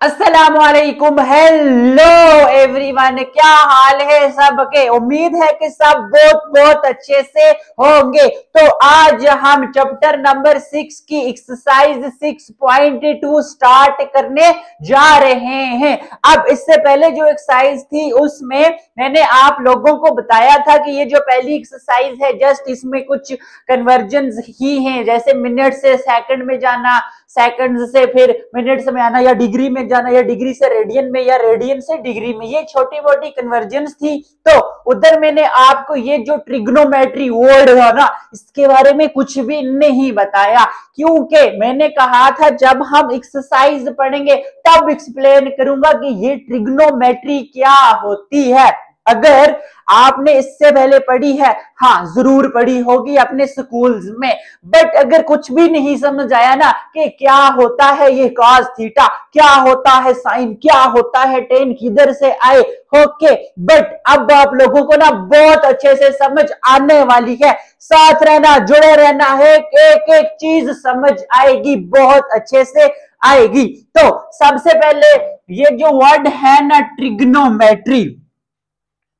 अस्सलामुअलैकुम, hello everyone, क्या हाल है सबके। उम्मीद है कि सब बहुत बहुत अच्छे से होंगे। तो आज हम चैप्टर नंबर 6 की एक्सरसाइज 6.2 स्टार्ट करने जा रहे हैं। अब इससे पहले जो एक्सरसाइज थी उसमें मैंने आप लोगों को बताया था कि ये जो पहली एक्सरसाइज है जस्ट इसमें कुछ कन्वर्जन ही हैं, जैसे मिनट से सेकंड में जाना, सेकंड से फिर मिनट्स में आना, या डिग्री में जाना, या डिग्री से रेडियन में, या रेडियन से डिग्री में, ये छोटी मोटी कन्वर्जन्स थी। तो उधर मैंने आपको ये जो ट्रिग्नोमेट्री वर्ड है ना, इसके बारे में कुछ भी नहीं बताया, क्योंकि मैंने कहा था जब हम एक्सरसाइज पढ़ेंगे तब एक्सप्लेन करूंगा कि ये ट्रिग्नोमेट्री क्या होती है। अगर आपने इससे पहले पढ़ी है, हाँ जरूर पढ़ी होगी अपने स्कूल्स में, बट अगर कुछ भी नहीं समझ आया ना कि क्या होता है ये कॉस थीटा, क्या होता है साइन, क्या होता है टेन, किधर से आए, ओके, बट अब आप लोगों को ना बहुत अच्छे से समझ आने वाली है। साथ रहना, जुड़े रहना है, एक एक चीज समझ आएगी, बहुत अच्छे से आएगी। तो सबसे पहले ये जो वर्ड है ना ट्रिग्नोमेट्री,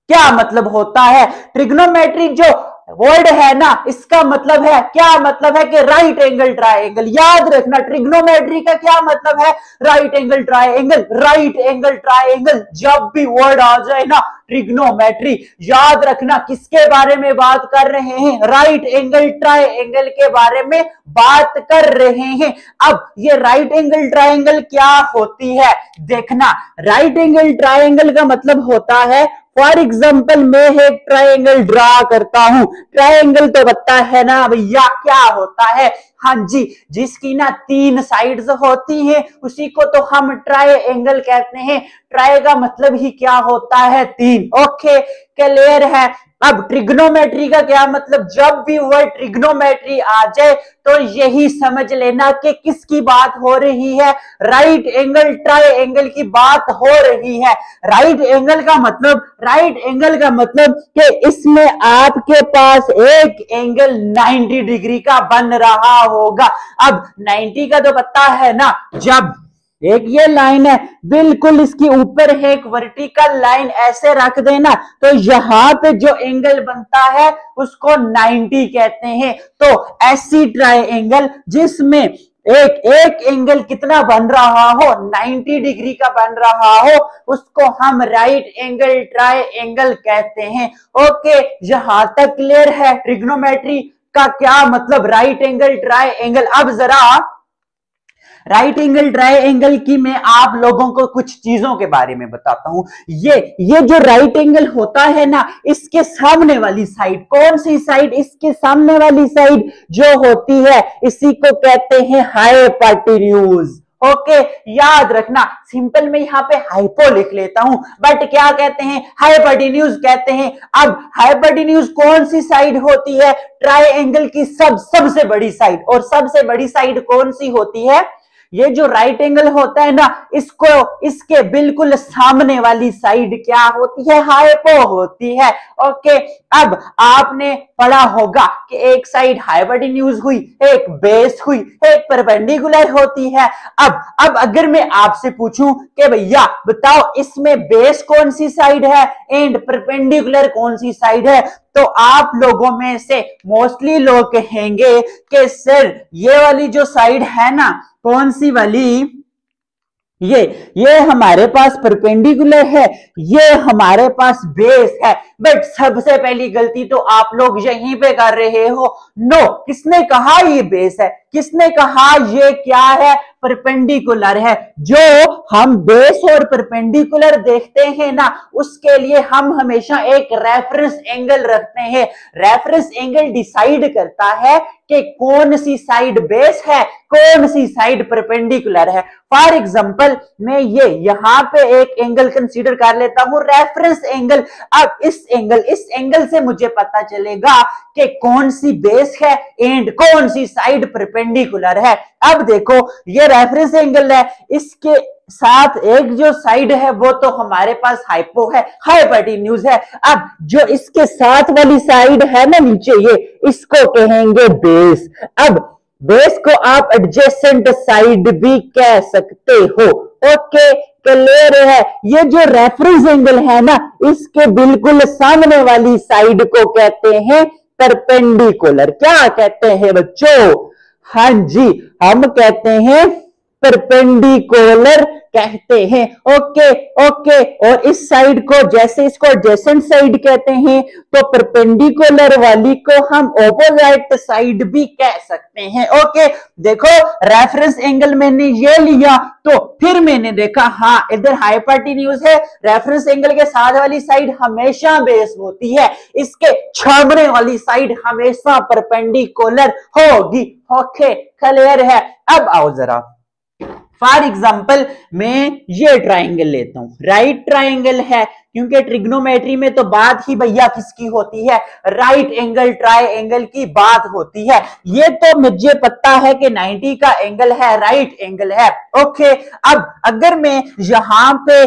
क्या मतलब होता है। ट्रिग्नोमेट्री जो वर्ड है ना, इसका मतलब है, क्या मतलब है कि राइट एंगल ट्राइंगल। याद रखना ट्रिग्नोमेट्री का क्या मतलब है, right angle triangle. Right angle triangle जब भी वर्ड आ जाए ना ट्रिग्नोमेट्री, याद रखना किसके बारे में बात कर रहे हैं, राइट एंगल ट्राइंगल के बारे में बात कर रहे हैं। अब ये राइट एंगल ट्राइंगल क्या होती है, देखना राइट एंगल ट्राइंगल का मतलब होता है, फॉर एग्जाम्पल मैं एक ट्राइंगल ड्रा करता हूं। ट्राइंगल तो पता है ना भैया क्या होता है, हाँ जी, जिसकी ना 3 साइड्स होती हैं उसी को तो हम ट्राइंगल कहते हैं। ट्राई का मतलब ही क्या होता है, 3। ओके, क्लियर है। अब ट्रिग्नोमेट्री का क्या मतलब, जब भी वर्ड ट्रिग्नोमेट्री आ जाए तो यही समझ लेना कि किसकी बात हो रही है, राइट एंगल ट्राइंगल की बात हो रही है। राइट एंगल का मतलब, राइट एंगल का मतलब कि इसमें आपके पास एक एंगल 90 डिग्री का बन रहा होगा। अब 90 का तो पता है ना, जब एक ये लाइन है बिल्कुल इसके ऊपर है एक वर्टिकल लाइन, ऐसे रख देना तो यहां पे जो एंगल बनता है उसको 90 कहते हैं। तो ऐसी ट्राइंगल जिसमें एक एंगल कितना बन रहा हो, 90 डिग्री का बन रहा हो, उसको हम राइट एंगल ट्राइंगल कहते हैं। ओके, यहां तक क्लियर है ट्रिग्नोमेट्री का क्या मतलब, राइट एंगल ट्राइंगल। अब जरा राइट एंगल ट्राइंगल की मैं आप लोगों को कुछ चीजों के बारे में बताता हूं। ये जो राइट एंगल होता है ना, इसके सामने वाली साइड, कौन सी साइड, इसके सामने वाली साइड जो होती है इसी को कहते हैं हाइपोटेन्यूज। ओके, याद रखना, सिंपल में यहां पे हाइपो लिख लेता हूं, बट क्या कहते हैं, हाइपोटेन्यूज कहते हैं। अब हाइपोटेन्यूज कौन सी साइड होती है, ट्राइंगल की सबसे बड़ी साइड। और सबसे बड़ी साइड कौन सी होती है, ये जो राइट एंगल होता है ना, इसको इसके बिल्कुल सामने वाली साइड क्या होती है, हाइपो होती है। ओके, अब आपने पढ़ा होगा कि एक साइड हाइपोटेन्यूज हुई, एक बेस हुई, एक परपेंडिकुलर होती है। अब अगर मैं आपसे पूछूं कि भैया बताओ इसमें बेस कौन सी साइड है एंड परपेंडिकुलर कौन सी साइड है, तो आप लोगों में से मोस्टली लोग कहेंगे कि सर ये वाली जो साइड है ना, कौन सी वाली, ये हमारे पास परपेंडिकुलर है, ये हमारे पास बेस है। बट सबसे पहली गलती तो आप लोग यहीं पे कर रहे हो। नो, किसने कहा ये बेस है, किसने कहा ये क्या है, परपेंडिकुलर है। जो हम बेस और परपेंडिकुलर देखते हैं ना, उसके लिए हम हमेशा एक रेफरेंस एंगल रखते हैं। रेफरेंस एंगल डिसाइड करता है कि कौन सी साइड बेस है, कौन सी साइड परपेंडिकुलर है। फॉर एग्जांपल मैं ये यहां पे एक एंगल कंसीडर कर लेता हूं, रेफरेंस एंगल। अब इस एंगल से मुझे पता चलेगा कि कौन सी बेस है एंड कौन सी साइड परपेंडिकुलर है। अब देखो ये रेफरेंस एंगल है, इसके साथ एक जो साइड है वो तो हमारे पास हाइपो है, हाइपोटेन्यूज है। अब जो इसके साथ वाली साइड है ना नीचे, ये इसको कहेंगे बेस। अब बेस को आप एडजेसेंट साइड भी कह सकते हो। ओके क्लियर है। ये जो रेफरेंस एंगल है ना, इसके बिल्कुल सामने वाली साइड को कहते हैं परपेंडिकुलर। क्या कहते हैं बच्चों? हाँ जी, हम कहते हैं परपेंडिकुलर कहते हैं। Okay okay. और इस साइड को, जैसे इसको एडजेसेंट साइड कहते हैं, तो परपेंडिकुलर वाली को हम ऑपोजिट साइड भी कह सकते हैं। ओके, देखो रेफरेंस एंगल मैंने ये लिया, तो फिर मैंने देखा हाँ इधर हाइपोटेन्यूज है, रेफरेंस एंगल के साथ वाली साइड हमेशा बेस होती है, इसके सामने वाली साइड हमेशा परपेंडिकुलर होगी। ओके क्लियर है। अब आओ जरा, फॉर एग्जाम्पल मैं ये ट्राइंगल लेता हूं, राइट ट्राइंगल है, क्योंकि ट्रिग्नोमेट्री में तो बात ही भैया किसकी होती है? राइट एंगल ट्राइंगल की बात होती है। ये तो मुझे पता है कि 90 का एंगल है, राइट एंगल है। ओके, अब अगर मैं यहां पे,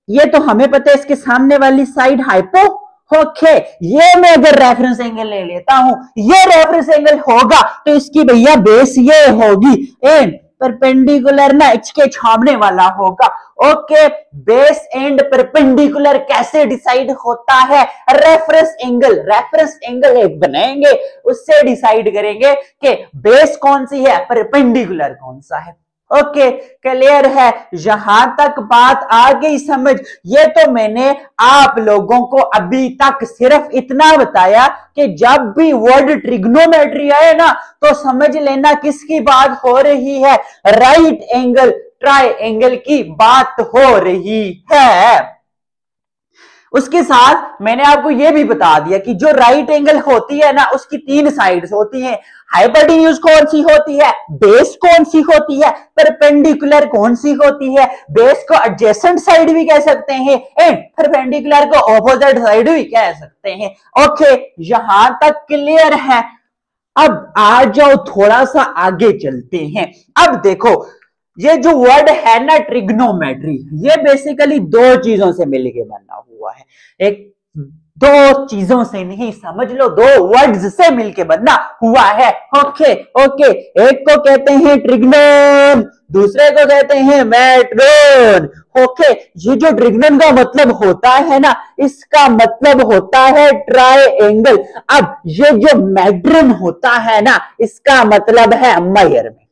ये तो हमें पता है इसके सामने वाली साइड हाइपो, ओके ये मैं अगर रेफरेंस एंगल ले लेता हूं, ये रेफरेंस एंगल होगा तो इसकी भैया बेस ये होगी, एंड परपेंडिकुलर ना इसके सामने वाला होगा। ओके, बेस एंड परपेंडिकुलर कैसे डिसाइड होता है? रेफरेंस एंगल एक बनाएंगे, उससे डिसाइड करेंगे कि बेस कौन सी है, परपेंडिकुलर कौन सा है। ओके क्लियर है। यहां तक बात आ गई समझ? ये तो मैंने आप लोगों को अभी तक सिर्फ इतना बताया कि जब भी वर्ड ट्रिग्नोमेट्री आए ना, तो समझ लेना किसकी बात हो रही है? राइट एंगल ट्राइंगल की बात हो रही है। उसके साथ मैंने आपको यह भी बता दिया कि जो राइट एंगल होती है ना, उसकी 3 साइड्स होती हैं। हाइपोटेन्यूज कौन सी होती है, बेस कौन सी होती है, परपेंडिकुलर कौन सी होती है। बेस को एडजेसेंट साइड भी कह सकते हैं एंड परपेंडिकुलर को ऑपोजिट साइड भी कह सकते हैं। ओके, यहां तक क्लियर है। अब आ जाओ थोड़ा सा आगे चलते हैं। अब देखो ये जो वर्ड है ना ट्रिग्नोमेट्री, ये बेसिकली 2 चीजों से मिलके बना हुआ है। एक 2 चीजों से नहीं, समझ लो 2 वर्ड्स से मिलके बना हुआ है। ओके ओके, एक को कहते हैं ट्रिग्नोन, दूसरे को कहते हैं मेट्रोन। ओके, ये जो ट्रिग्नोन का मतलब होता है ना, इसका मतलब होता है ट्राइंगल। अब ये जो मेट्रोन होता है ना, इसका मतलब है मेजरमेंट।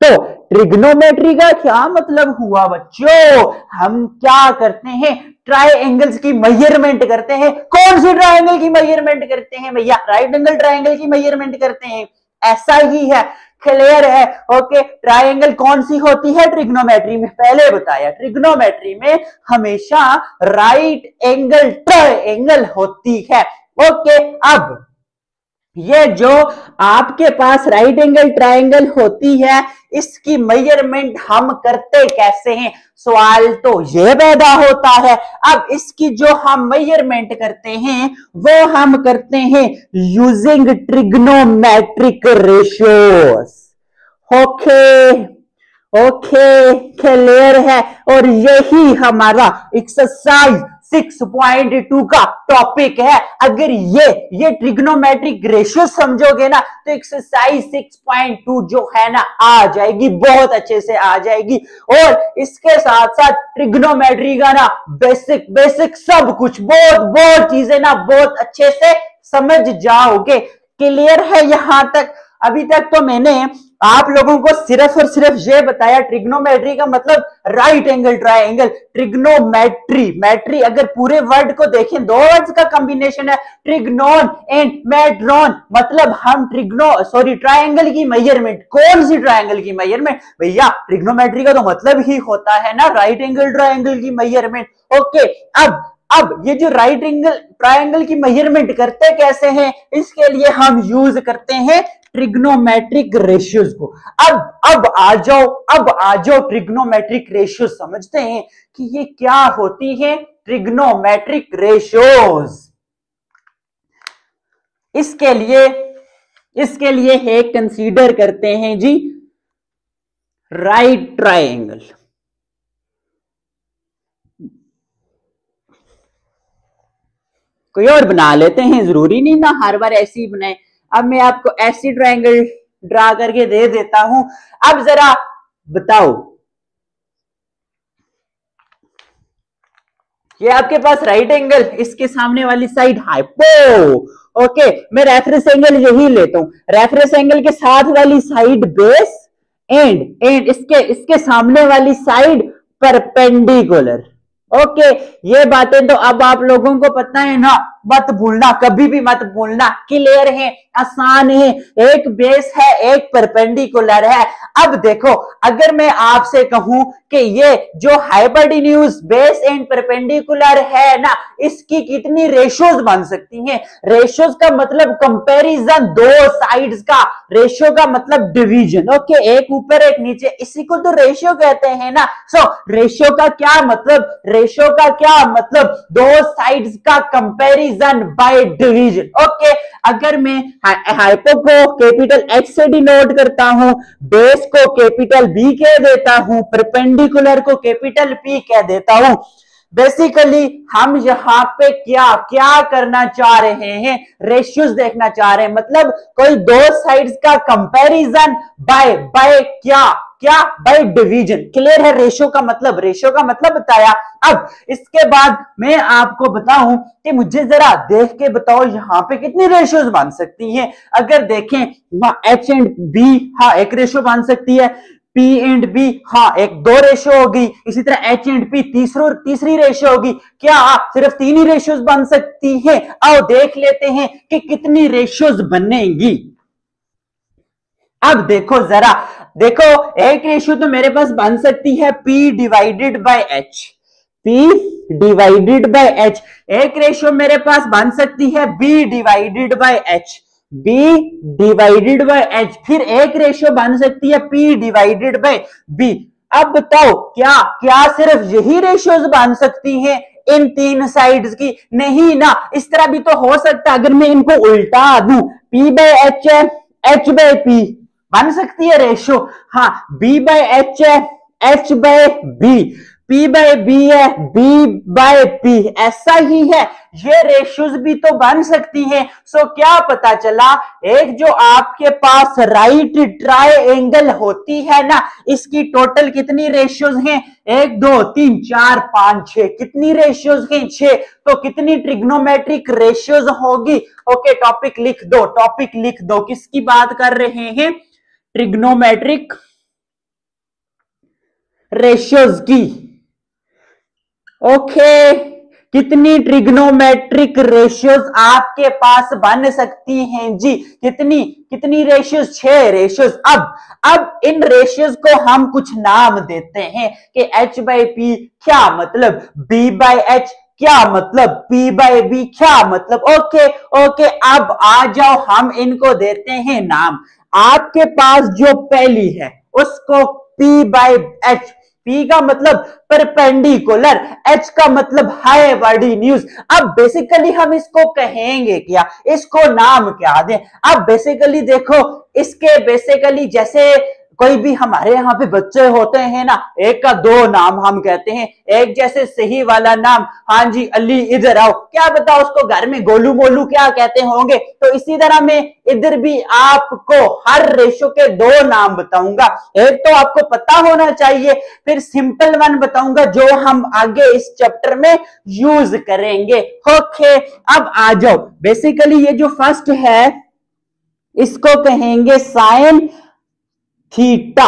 तो ट्रिग्नोमेट्री का क्या मतलब हुआ बच्चों? हम क्या करते हैं? ट्राइंगल्स की मेजरमेंट करते हैं। कौन सी ट्राइंगल की मेजरमेंट करते हैं भैया? राइट एंगल ट्राइंगल की मेजरमेंट करते हैं। ऐसा ही है, क्लियर है। ओके, ट्राइंगल कौन सी होती है ट्रिग्नोमेट्री में? पहले बताया, ट्रिग्नोमेट्री में हमेशा राइट एंगल ट्राइंगल होती है। ओके, अब ये जो आपके पास राइट एंगल ट्राइंगल होती है, इसकी मेजरमेंट हम करते कैसे हैं? सवाल तो ये पैदा होता है। अब इसकी जो हम मेजरमेंट करते हैं, वो हम करते हैं using trigonometric ratios. Okay okay clear है। और यही हमारा एक्सरसाइज 6.2 का टॉपिक है। अगर ये ट्रिग्नोमेट्रिक रेशियो समझोगे ना, तो एक्सरसाइज 6.2 जो है ना आ जाएगी, बहुत अच्छे से आ जाएगी। और इसके साथ साथ ट्रिग्नोमेट्री का ना बेसिक सब कुछ, बहुत चीजें ना बहुत अच्छे से समझ जाओगे। क्लियर है यहां तक? अभी तक तो मैंने आप लोगों को सिर्फ और सिर्फ ये बताया ट्रिग्नोमेट्री का मतलब राइट एंगल ट्राइंगल। ट्रिग्नोमेट्री अगर पूरे वर्ड को देखें, 2 वर्ड्स का कॉम्बिनेशन है, ट्रिग्नोन एंड मेट्रोन। मतलब हम ट्राइंगल की मेजरमेंट। कौन सी ट्राइंगल की मेजरमेंट भैया? ट्रिग्नोमेट्री का तो मतलब ही होता है ना राइट एंगल ट्राइंगल की मेजरमेंट। ओके, अब ये जो राइट एंगल ट्राइंगल की मेजरमेंट करते कैसे हैं? इसके लिए हम यूज करते हैं ट्रिग्नोमेट्रिक रेशियोज को। अब आ जाओ ट्रिग्नोमेट्रिक रेशियो समझते हैं कि ये क्या होती है ट्रिग्नोमेट्रिक रेशियोज। इसके लिए है कंसीडर करते हैं जी राइट ट्राइंगल। कोई और बना लेते हैं, जरूरी नहीं ना हर बार ऐसी ही बनाए। अब मैं आपको ऐसी ट्रायंगल ड्रा करके दे देता हूं। अब जरा बताओ ये आपके पास राइट एंगल, इसके सामने वाली साइड हाइपो। ओके, मैं रेफरेंस एंगल यही लेता हूं, रेफरेंस एंगल के साथ वाली साइड बेस, एंड इसके इसके सामने वाली साइड परपेंडिकुलर। ओके, ये बातें तो अब आप लोगों को पता है ना, मत भूलना, कभी भी मत भूलना, क्लियर है, आसान है, एक बेस है एक परपेंडिकुलर है। अब देखो, अगर मैं आपसे कहूं कि ये जो हाइपोटेन्यूज बेस एंड परपेंडिकुलर है ना, इसकी कितनी रेशियोज बन सकती हैं? रेशियोज का मतलब कंपैरिजन, दो साइड्स का, रेशियो का मतलब डिवीजन। ओके, एक ऊपर एक नीचे, इसी को तो रेशियो कहते हैं ना। सो रेशियो का क्या मतलब? रेशियो का क्या मतलब? दो साइड्स का कंपैरिजन बाय डिवीजन। ओके, अगर मैं हाइपो को कैपिटल H से डिनोट करता हूं, बेस को कैपिटल B कह देता हूं, परपेंडिकुलर को कैपिटल P कह देता हूं। बेसिकली हम यहाँ पे क्या क्या करना चाह रहे हैं? रेशियोज देखना चाह रहे हैं, मतलब कोई दो साइड्स का कंपैरिजन बाय बाय क्या क्या बाय डिवीजन। क्लियर है? रेशियो का मतलब, रेशियो का मतलब बताया। अब इसके बाद मैं आपको बताऊं कि मुझे जरा देख के बताओ यहाँ पे कितनी रेशियोज बन सकती हैं। अगर देखें, H एंड B, हाँ एक रेशियो बन सकती है, P एंड B, हाँ एक दो रेशियो होगी, इसी तरह H एंड P तीसरी रेशियो होगी। क्या सिर्फ तीन ही रेशियोज बन सकती हैं? आओ देख लेते हैं कि कितनी रेशियोज बनेंगी। अब देखो जरा, देखो एक रेशियो तो मेरे पास बन सकती है P divided by H, P divided by H। एक रेशियो मेरे पास बन सकती है B divided by H, B divided by H। फिर एक रेशियो बन सकती है P डिवाइडेड बाय B। अब बताओ, क्या क्या सिर्फ यही रेशियोज बन सकती हैं इन तीन साइड्स की? नहीं ना, इस तरह भी तो हो सकता है। अगर मैं इनको उल्टा दूं, P बाय H है, H बाय P, बन सकती है रेशियो। हाँ, B बाय H है, H by B, P by B है, B बाय P, ऐसा ही है। ये रेशियोज भी तो बन सकती हैं। सो क्या पता चला, एक जो आपके पास राइट ट्रायंगल होती है ना, इसकी टोटल कितनी रेशियोज हैं? 1 2 3 4 5 6। कितनी रेशियोज हैं? 6। तो कितनी ट्रिग्नोमेट्रिक रेशियोज होगी? ओके, टॉपिक लिख दो, टॉपिक लिख दो। किसकी बात कर रहे हैं? ट्रिग्नोमेट्रिक रेशियोज की। ओके, कितनी ट्रिग्नोमेट्रिक रेशियोज आपके पास बन सकती हैं जी? कितनी कितनी रेशियोज? 6 रेशियोज। अब इन रेशियोज को हम कुछ नाम देते हैं कि H बाई P क्या मतलब, B बाई H क्या मतलब, P बाई B क्या मतलब। ओके ओके, अब आ जाओ, हम इनको देते हैं नाम। आपके पास जो पहली है उसको P बाई H, P का मतलब परपेंडिकुलर, H का मतलब हाइपोटेन्यूज। अब बेसिकली हम इसको कहेंगे क्या, इसको नाम क्या दें? अब बेसिकली देखो, इसके बेसिकली जैसे कोई भी हमारे यहाँ पे बच्चे होते हैं ना, एक का दो नाम हम कहते हैं। एक जैसे सही वाला नाम, हाँ जी अली इधर आओ, क्या बताओ उसको घर में गोलू मोलू क्या कहते होंगे। तो इसी तरह मैं इधर भी आपको हर रेशो के दो नाम बताऊंगा। एक तो आपको पता होना चाहिए, फिर सिंपल वन बताऊंगा जो हम आगे इस चैप्टर में यूज करेंगे। ओके, अब आ जाओ, बेसिकली ये जो फर्स्ट है इसको कहेंगे साइन थीटा।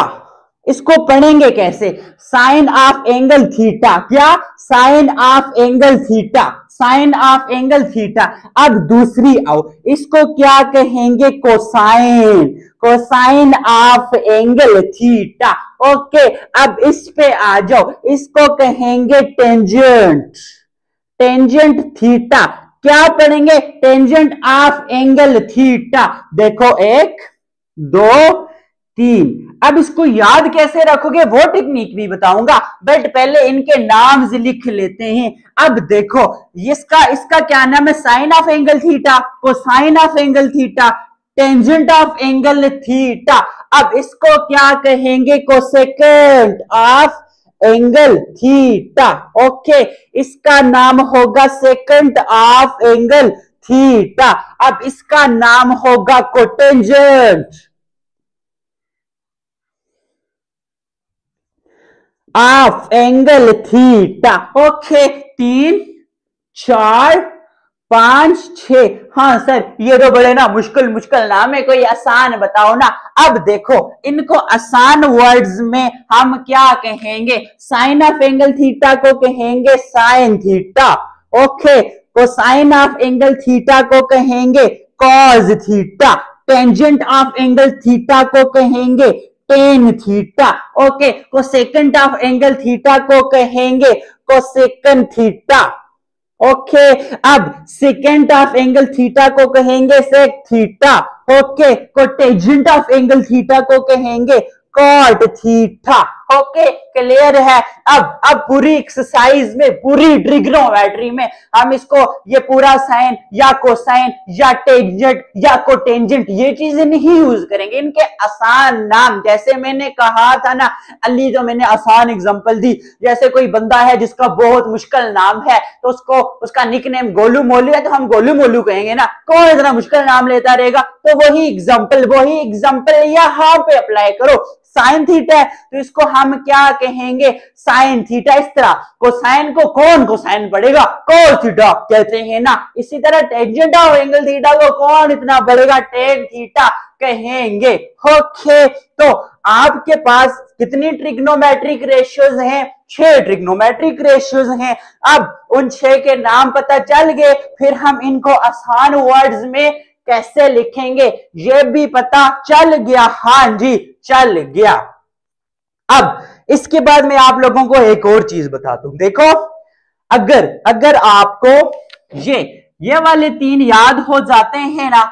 इसको पढ़ेंगे कैसे? Sine of angle theta. क्या? Sine of angle theta, sine of angle theta. अब दूसरी आओ, इसको क्या कहेंगे? Cosine, cosine of angle theta. Okay, अब इस पे आ जाओ, इसको कहेंगे टेंजेंट, टेंजेंट थीटा। क्या पढ़ेंगे? Tangent of angle theta. देखो 1 2 3। अब इसको याद कैसे रखोगे वो टेक्निक भी बताऊंगा, बट पहले इनके नाम लिख लेते हैं। अब देखो, इसका क्या नाम है? Sine of angle theta, cosine of angle theta, tangent of angle theta. अब इसको क्या कहेंगे? Cosecant of angle theta. Okay, इसका नाम होगा सेकेंट ऑफ एंगल थीटा। अब इसका नाम होगा cotangent. Of angle theta. Okay, 3 4 5 6। हाँ सर, ये तो बड़े ना मुश्किल मुश्किल नाम है, कोई आसान बताओ ना। अब देखो, इनको आसान वर्ड्स में हम क्या कहेंगे? साइन ऑफ एंगल थीटा को कहेंगे sine theta. Okay, cosine of angle theta को कहेंगे cos theta. Tangent of angle theta को कहेंगे tan theta. Okay, cosecant of angle theta को कहेंगे कोसेकन थीटा। ओके, अब सेकेंड ऑफ एंगल थीटा को कहेंगे sec theta. Okay, cotangent of angle theta को कहेंगे कॉट थीटा। ओके, क्लियर है। अब पूरी एक्सरसाइज में, पूरी ट्रिग्नोमेट्री में हम इसको ये पूरा साइन या कोसाइन या टेंजेंट या कोटेंजेंट ये चीजें नहीं यूज करेंगे, इनके आसान नाम, जैसे मैंने कहा था ना अली, जो मैंने आसान एग्जांपल दी, जैसे कोई बंदा है जिसका बहुत मुश्किल नाम है तो उसको उसका निकनेम गोलू मोलू है तो हम गोलू मोलू कहेंगे ना, कौन इतना मुश्किल नाम लेता रहेगा? तो वही एग्जांपल यहां पे अप्लाई करो। साइन थीटा है तो इसको हम क्या कहेंगे? Sine theta. इस तरह कोसाइन को कौन कोसाइन पढ़ेगा? कोस थीटा कहते हैं ना। इसी तरह टेंजेंट ऑफ एंगल थीटा को कौन इतना पढ़ेगा? टेन थीटा कहेंगे। ओके, तो आपके पास कितनी ट्रिग्नोमेट्रिक रेशियोज हैं? 6 ट्रिग्नोमेट्रिक रेशियोज हैं। अब उन 6 के नाम पता चल गए, फिर हम इनको आसान वर्ड्स में कैसे लिखेंगे ये भी पता चल गया। हाँ जी, चल गया। अब इसके बाद मैं आप लोगों को एक और चीज बता दूं। देखो, अगर आपको ये वाले 3 याद हो जाते हैं ना,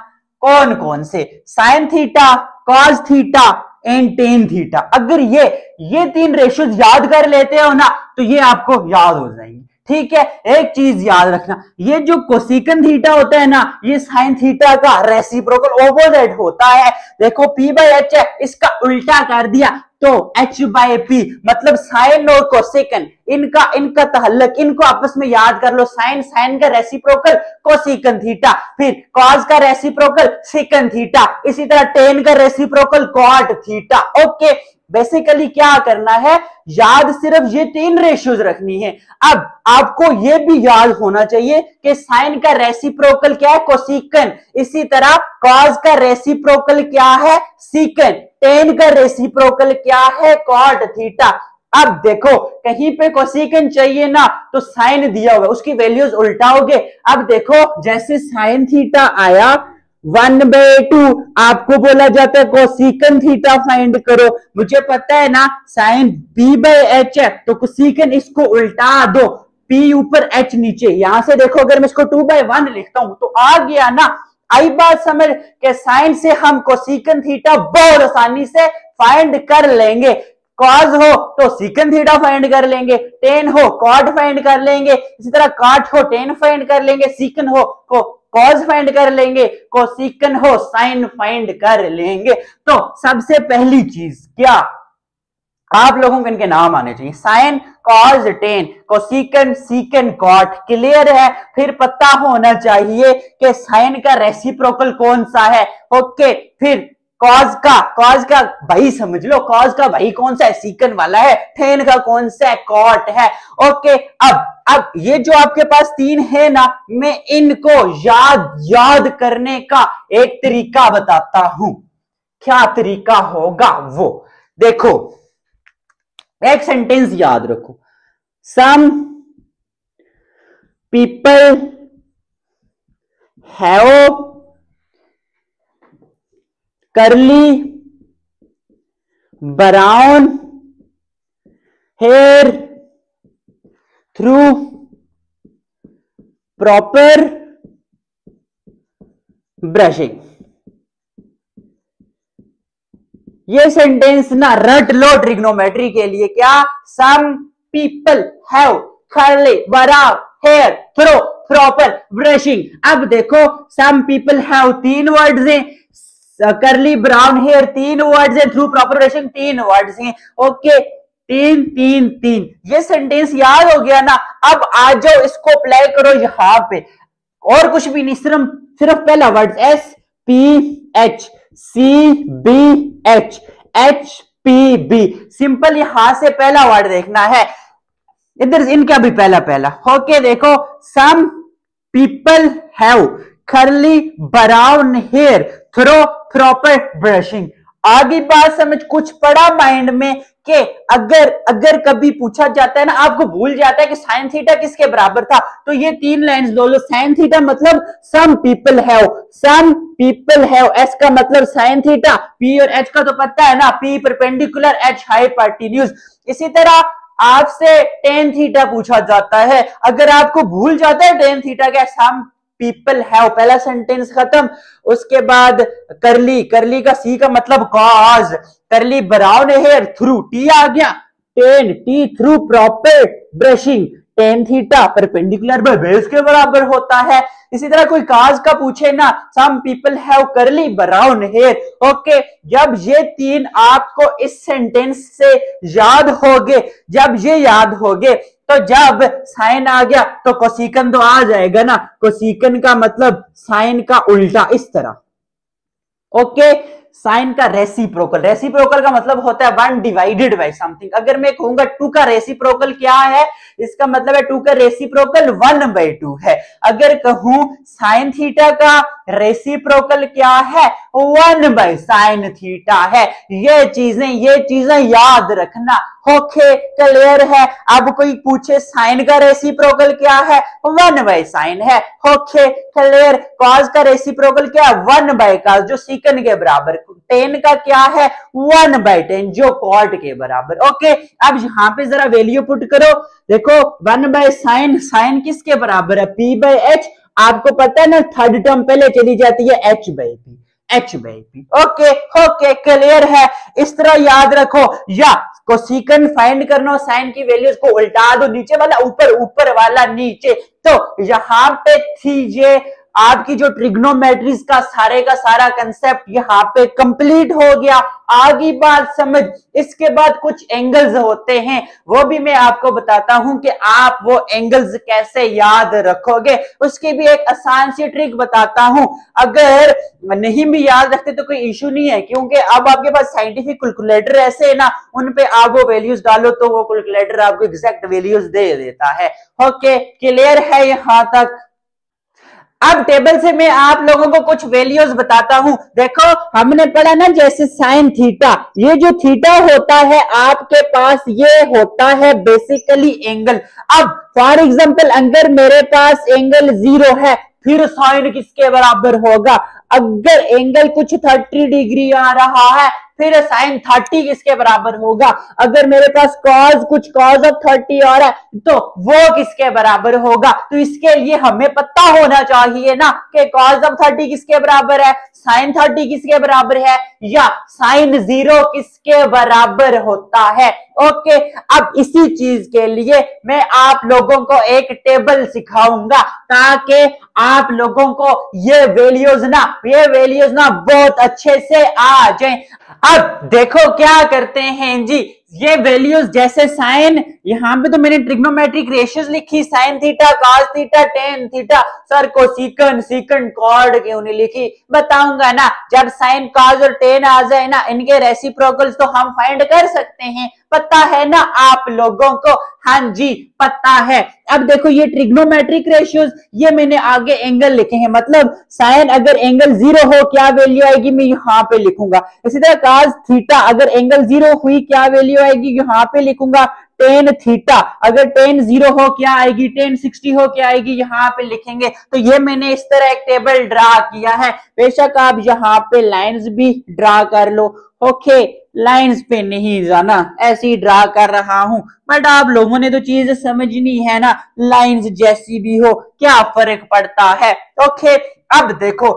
कौन कौन से? Sine theta, cos theta and tan theta. अगर ये 3 रेशियोज याद कर लेते हो ना तो ये आपको याद हो जाएंगे। ठीक है, एक चीज याद रखना, ये जो कोसिकन थीटा होता है ना, ये साइन थीटा का रेसिप्रोकल ऑपोजिट होता है। देखो P बाय एच है, इसका उल्टा कर दिया तो H बाय P, मतलब साइन और कोसिकन इनका तहल्लुक, इनको आपस में याद कर लो। साइन का रेसिप्रोकल कोसिकन थीटा, फिर कॉस का रेसिप्रोकल सेकन थीटा, इसी तरह टेन का reciprocal cot theta. Okay, basically क्या करना है? याद सिर्फ ये 3 रेशियोज रखनी है। अब आपको ये भी याद होना चाहिए कि साइन का रेसिप्रोकल क्या है? कोसिकन। इसी तरह कॉस का रेसिप्रोकल क्या है? सीकन। टेन का रेसिप्रोकल क्या है? Cot theta. अब देखो, कहीं पे कोसिकन चाहिए ना तो साइन दिया हुआ, उसकी वैल्यूज उल्टाओगे। अब देखो, जैसे साइन थीटा आया 1/2, आपको बोला जाता है कोसिकन थीटा फाइंड करो। मुझे पता है ना साइन P बाय एच है तो कोसिकन इसको उल्टा दो, P ऊपर H नीचे। यहां से देखो, अगर मैं इसको 2/1 लिखता हूं तो आ गया ना। आई बात समझ के साइन से हम कोसिकन थीटा बहुत आसानी से फाइंड कर लेंगे। कॉस हो तो सीकन थीटा फाइंड कर लेंगे, टेन हो कॉट फाइंड कर लेंगे, इसी तरह कॉट हो टेन फाइंड कर लेंगे, सीकन हो कॉस फाइंड कर लेंगे, कोसिकन हो साइन फाइंड कर लेंगे। तो सबसे पहली चीज क्या, आप लोगों को इनके नाम आने चाहिए। Sine, cos, tan, cosecant, secant, cot. Clear है? फिर पता होना चाहिए कि साइन का रेसिप्रोकल कौन सा है। ओके, फिर कॉस का भाई समझ लो, कॉस का भाई कौन सा है? सीकन वाला है। टेन का कौन सा है? कॉट है। ओके, अब ये जो आपके पास 3 है ना, मैं इनको याद करने का एक तरीका बताता हूं। क्या तरीका होगा वो देखो, एक सेंटेंस याद रखो। Some people have curly brown hair through proper brushing। ये सेंटेंस ना रट लो ट्रिग्नोमेट्री के लिए। क्या? Some people have curly brown hair through proper brushing. अब देखो, सम पीपल हैव 3 वर्ड्स हैं, करली ब्राउन हेयर 3 वर्ड्स हैं, थ्रू प्रॉपर ब्रशिंग 3 वर्ड्स हैं। ओके, 3 3 3, ये सेंटेंस याद हो गया ना। अब आ जाओ, इसको अप्लाई करो यहां पे, और कुछ भी नहीं, सिर्फ पहला word SPH CBH PB। Simple यहां से पहला वर्ड देखना है, इधर इनका भी पहला पहला। ओके देखो, some people have curly brown hair through proper brushing. आगे बात समझ, कुछ पड़ा माइंड में कि अगर कभी पूछा जाता है ना, आपको भूल जाता है कि साइन थीटा किसके बराबर था, तो ये 3 लाइंस लो लो। साइन थीटा मतलब सम पीपल हैव, एस का मतलब साइन थीटा, पी और एच का तो पता है ना, पी परपेंडिकुलर, एच हाइपोटेन्यूज। इसी तरह आपसे टेन थीटा पूछा जाता है, अगर आपको भूल जाता है टेन थीटा क्या, सम पीपल हैव, पहला सेंटेंस खत्म। उसके बाद करली का सी का मतलब कॉज, करली ब्राउन हेयर थ्रू, टी आ गया, ten T through proper brushing, tan theta perpendicular by base के बराबर होता है। इसी तरह कोई काज का पूछे ना, सम पीपल हैव करली ब्राउन हेयर। ओके, जब ये 3 आपको इस सेंटेंस से याद होगे, जब ये याद होगे, तो जब साइन आ गया तो कोसिकन तो आ जाएगा ना, कोसिकन का मतलब साइन का उल्टा, इस तरह। ओके, साइन का रेसिप्रोकल, रेसिप्रोकल का मतलब होता है 1 डिवाइडेड बाय समथिंग। अगर मैं कहूंगा 2 का रेसिप्रोकल क्या है, इसका मतलब है 2 का रेसिप्रोकल 1/2 है। अगर कहूं साइन थीटा का रेसिप्रोकल क्या है, 1/sin थीटा है। ये चीजें याद रखना। ओके, क्लियर है। अब कोई पूछे साइन का रेसिप्रोकल क्या है, 1/sin है। Okay, clear. कॉस का रेसिप्रोकल क्या है, 1/cos, जो सीकन के बराबर। टेन का क्या है, 1/tan, जो कॉट के बराबर। ओके, अब यहां पे जरा वैल्यू पुट करो। देखो 1/sin, साइन किसके बराबर है, P/H। आपको पता है ना, थर्ड टर्म पहले चली जाती है H/P। ओके, क्लियर है। इस तरह याद रखो, या कोसिकन फाइंड करना, साइन की वैल्यूज को उल्टा दो, नीचे वाला ऊपर, ऊपर वाला नीचे। तो यहां पे थी ये आपकी जो ट्रिग्नोमेट्रीज का सारा कंसेप्ट यहां पे कंप्लीट हो गया। आगे बात समझ, इसके बाद कुछ एंगल्स होते हैं, वो भी मैं आपको बताता हूं कि आप वो एंगल्स कैसे याद रखोगे। उसकी भी एक आसान सी ट्रिक बताता हूं, अगर नहीं भी याद रखते तो कोई इश्यू नहीं है, क्योंकि अब आपके पास साइंटिफिक कैलकुलेटर ऐसे है ना, उन पे आप वो वैल्यूज डालो तो वो कैलकुलेटर आपको एग्जैक्ट वैल्यूज दे देता है। ओके, क्लियर है यहां तक। अब टेबल से मैं आप लोगों को कुछ वैल्यूज बताता हूं। देखो हमने पढ़ा ना, जैसे साइन थीटा, ये जो थीटा होता है आपके पास, ये होता है बेसिकली एंगल। अब फॉर एग्जांपल अगर मेरे पास एंगल 0 है, फिर साइन किसके बराबर होगा, अगर एंगल कुछ 30 डिग्री आ रहा है, फिर साइन 30 किसके बराबर होगा। अगर मेरे पास कुछ कॉस ऑफ 30 आ रहा है, तो वो किसके बराबर होगा। तो इसके लिए हमें पता होना चाहिए ना कि कॉस ऑफ 30 किसके बराबर है, साइन 30 किसके बराबर है, या साइन 0 किसके बराबर होता है। ओके, अब इसी चीज के लिए मैं आप लोगों को एक टेबल सिखाऊंगा, ताकि आप लोगों को ये वैल्यूज ना बहुत अच्छे से आ जाएं। अब देखो क्या करते हैं जी, ये वैल्यूज जैसे साइन, यहां पे तो मैंने ट्रिग्नोमेट्रिक रेशियोज लिखी, sine theta, cos theta, tan theta. Sir को सीकन कॉर्ड क्यों नहीं लिखी, बताऊंगा ना। जब साइन, कॉस और टेन आ जाए ना, इनके रेसिप्रोकल्स तो हम फाइंड कर सकते हैं, पता है ना आप लोगों को। हाँ जी, पता है। अब देखो ये ट्रिग्नोमेट्रिक रेशियोज, ये मैंने आगे एंगल लिखे हैं, मतलब साइन अगर एंगल 0 हो क्या वैल्यू आएगी, मैं यहां पे लिखूंगा। इसी तरह कॉस थीटा अगर एंगल 0 हुई क्या वैल्यू आएगी, यहां पे लिखूंगा। टेन थीटा अगर टेन 0 हो क्या आएगी, टेन 60 हो क्या आएगी, यहां पे लिखेंगे। तो ये मैंने इस तरह एक टेबल ड्रा किया है। बेशक आप यहां पे लाइंस भी ड्रा कर लो। ओके, लाइंस पे नहीं जाना, ऐसे ही ड्रा कर रहा हूं, बट आप लोगों ने तो चीज समझनी है ना, लाइंस जैसी भी हो क्या फर्क पड़ता है। ओके, अब देखो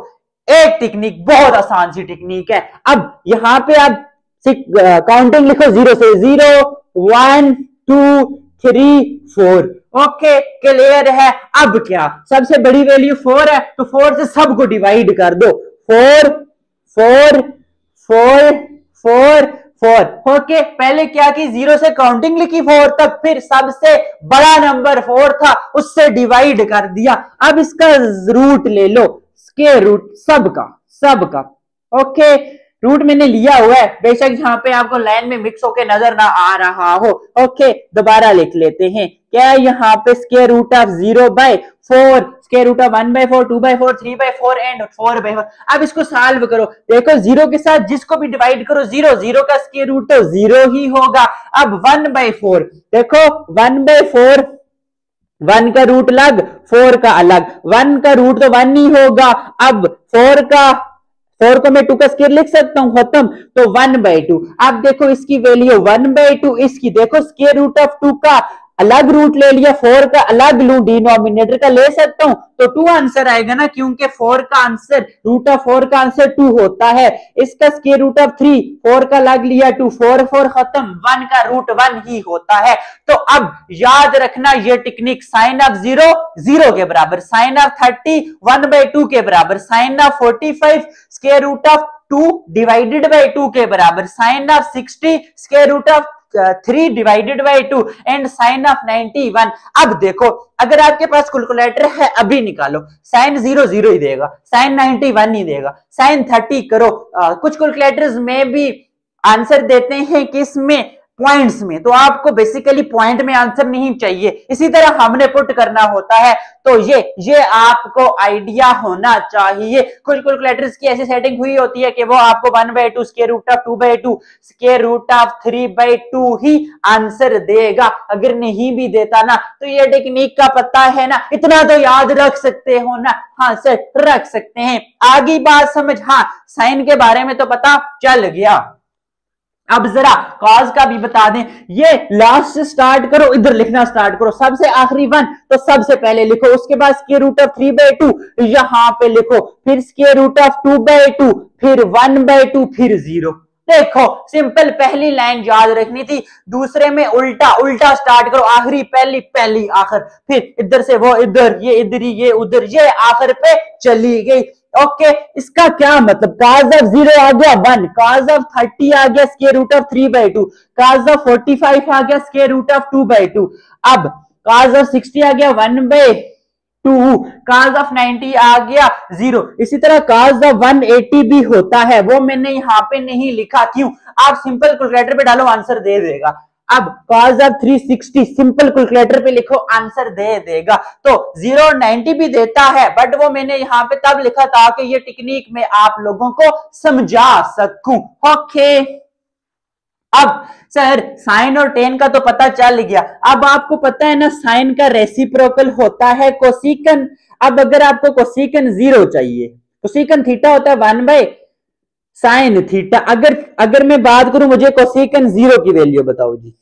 एक टेक्निक, बहुत आसान सी टेक्निक है। अब यहां पे आप काउंटिंग लिखो 0 से, 0 1 2 3 4। ओके, क्लियर है। अब क्या, सबसे बड़ी वैल्यू 4 है, तो 4 से सबको डिवाइड कर दो, 4 4 4 4 4। ओके, पहले क्या की, 0 से काउंटिंग लिखी 4 तक, फिर सबसे बड़ा नंबर 4 था, उससे डिवाइड कर दिया। अब इसका रूट ले लो, स्क्वायर रूट सबका। ओके, रूट मैंने लिया हुआ है, बेशक यहाँ पे आपको लाइन में मिक्स होके नजर ना आ रहा हो। ओके, दोबारा लिख लेते हैं। क्या है यहाँ पे square root of 0/4, square root of 1/4, 2/4, 3/4 and 4/4। अब इसको सॉल्व करो। देखो जीरो के साथ जिसको भी डिवाइड करो जीरो, जीरो का स्क्वायर रूट तो जीरो ही होगा। अब 1/4, देखो 1/4, 1 का रूट अलग, 4 का अलग, 1 का रूट तो 1 ही होगा। अब 4 को मैं 2 का स्क्वायर लिख सकता हूं, खत्म। तो 1/2। अब देखो इसकी वैल्यू 1/2, इसकी देखो स्क्वायर रूट ऑफ 2 का अलग रूट ले लिया, 4 का अलग लू, डिनोमिनेटर का ले सकता हूं तो 2 आंसर आएगा ना, क्योंकि 4 का आंसर, रूट ऑफ 4 का आंसर 2 होता है। इसका स्क्वायर रूट ऑफ 3, 4 का अलग लिया 2, 4 4 खत्म, 1 का रूट 1 ही होता है। तो अब याद रखना ये टेक्निक, साइन ऑफ 0 0 के बराबर, साइन ऑफ 30 1/2 के बराबर, sine of 45 square root of 2 divided by 2 के बराबर, sine of 60 square root of 3 divided by 2 and sine of 91। अब देखो अगर आपके पास कैलकुलेटर है अभी निकालो, साइन 0 0 ही देगा, साइन 91 ही देगा, साइन 30 करो। कुछ कैलकुलेटर्स में भी आंसर देते हैं किसमें, पॉइंट्स में, तो आपको बेसिकली पॉइंट में आंसर नहीं चाहिए, इसी तरह हमने पुट करना होता है। तो ये आपको आइडिया होना चाहिए। कुछ कैलकुलेटर्स की ऐसी सेटिंग हुई होती है कि वो आपको 1/2 square root of 2/2 square root of 3/2 ही आंसर देगा। अगर नहीं भी देता ना तो ये टेक्निक का पता है ना, इतना तो याद रख सकते हो ना। हाँ सर, रख सकते हैं। आगे बात समझ, हाँ साइन के बारे में तो पता चल गया। अब जरा कॉज का भी बता दें। ये लास्ट से स्टार्ट करो, इधर लिखना स्टार्ट करो, सबसे आखिरी 1 तो सबसे पहले लिखो, उसके बाद स्क्वायर रूट ऑफ 3/2 यहां पे लिखो, फिर स्क्वायर रूट ऑफ 2/2, फिर 1/2, फिर 0। देखो सिंपल, पहली लाइन याद रखनी थी, दूसरे में उल्टा उल्टा स्टार्ट करो, आखिरी पहली पहली आखिर, फिर इधर से वो इधर, ये इधर, ये उधर, ये आखिर पे चली गई। ओके, इसका क्या मतलब, cos ऑफ 0 आ गया 1, cos ऑफ 30 आ गया square root of 3/2, cos of 45 आ गया स्क्वायर रूट ऑफ 2/2, अब cos ऑफ 60 आ गया 1/2, cos ऑफ 90 आ गया 0। इसी तरह cos ऑफ 180 भी होता है, वो मैंने यहाँ पे नहीं लिखा, क्यों, आप सिंपल कैलकुलेटर पे डालो आंसर दे देगा। अब cos ऑफ 360 सिंपल कैलकुलेटर पे लिखो, आंसर दे देगा। तो 0 और 90 भी देता है, बट वो मैंने यहाँ पे तब लिखा था कि ये टेक्निक में आप लोगों को समझा सकूं। ओके, अब सर साइन और टेन का तो पता चल गया, अब आपको पता है ना साइन का रेसिप्रोकल होता है कोसिकन। अब अगर आपको कोसिकन 0 चाहिए, कोसिकन थीटा होता है 1/sin थीटा। अगर मैं बात करूं, मुझे कोसिकन 0 की वैल्यू बताओ जी।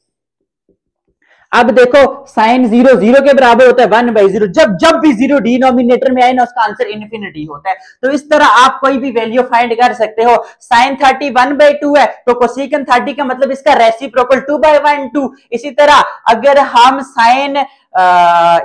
अब देखो साइन 0 0 के बराबर होता है 1/0, जब भी 0 डिनोमिनेटर में आए ना उसका आंसर इन्फिनिटी होता है। तो इस तरह आप कोई भी वैल्यू फाइंड कर सकते हो। साइन 30 1/2 है तो कोसिकन 30 का मतलब इसका रेसिप्रोकल 2/1/2। इसी तरह अगर हम साइन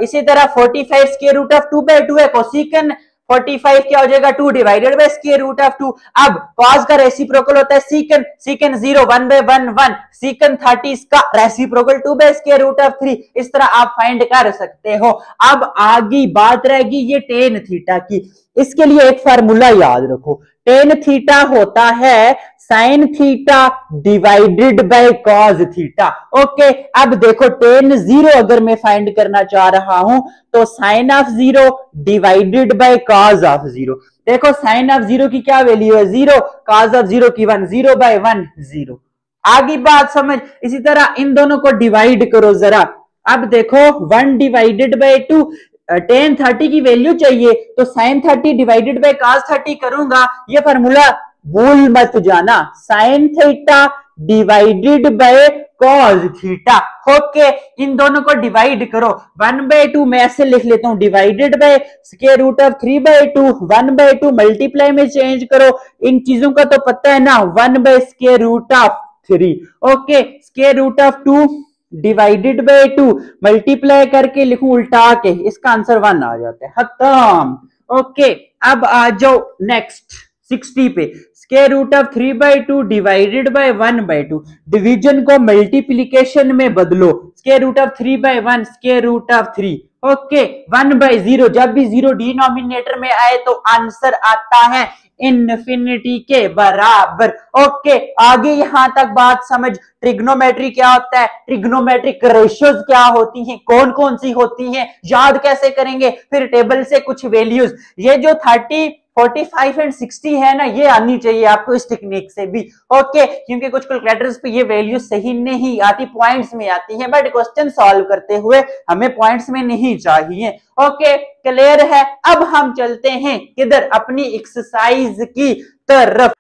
इसी तरह 45 स्क्वायर रूट ऑफ 2/2 है, कोसिकन 45 क्या हो जाएगा 2 divided by square root of 2। अब cos का रेसिप्रोकल होता है सीकन, सीकन 0 1/1, सीकन 30 इसका reciprocal 2 by square root of 3। इस तरह आप फाइंड कर सकते हो। अब आगे बात रहेगी ये टेन थीटा की, इसके लिए एक फार्मूला याद रखो, टेन थीटा होता है sign theta divided by cos theta. Okay, अब देखो टेन 0 अगर मैं फाइंड करना चाह रहा हूं तो sine of 0 divided by cos of 0। देखो साइन ऑफ 0 की क्या वैल्यू है 0, कॉस ऑफ 0 की 1, 0/1 0। आगे बात समझ। इसी तरह इन दोनों को डिवाइड करो जरा। अब देखो 1 डिवाइडेड बाय 2, टेन 30 की वैल्यू चाहिए तो साइन 30 डिवाइडेड बाय कॉस 30 करूंगा। ये फार्मूला भूल मत जाना, sine theta divided by cos theta. Okay, इन दोनों को डिवाइड करो, 1/2 मैं ऐसे लिख लेता हूं, divided by square root of 3/2, 1/2 multiply में चेंज करो। इन चीजों का तो पता है ना, 1 square root of 3। Okay, square root of 2 divided by 2 multiply करके लिखूं उल्टा के, इसका आंसर 1 आ जाता है, खत्म। ओके, अब आ जाओ नेक्स्ट 60 पे square root of 3/2 divided by 1/2। Division को मल्टीप्लीकेशन में बदलो, square root of 3/1 square root of 3। Okay 1/0, जब भी 0 डिनोमिनेटर में आए तो आंसर आता है इनफिनिटी के बराबर। ओके आगे यहां तक बात समझ। ट्रिग्नोमेट्री क्या होता है, ट्रिग्नोमेट्रिक रेशियोज क्या होती हैं, कौन कौन सी होती हैं, याद कैसे करेंगे, फिर टेबल से कुछ वैल्यूज। ये जो 30, 45 एंड 60 है ना, ये आनी चाहिए आपको इस टेक्निक से भी। ओके क्योंकि कुछ कैलकुलेटर्स पे ये वैल्यू सही नहीं आती, पॉइंट्स में आती है, बट क्वेश्चन सॉल्व करते हुए हमें पॉइंट्स में नहीं चाहिए। ओके क्लियर है। अब हम चलते हैं किधर, अपनी एक्सरसाइज की तरफ।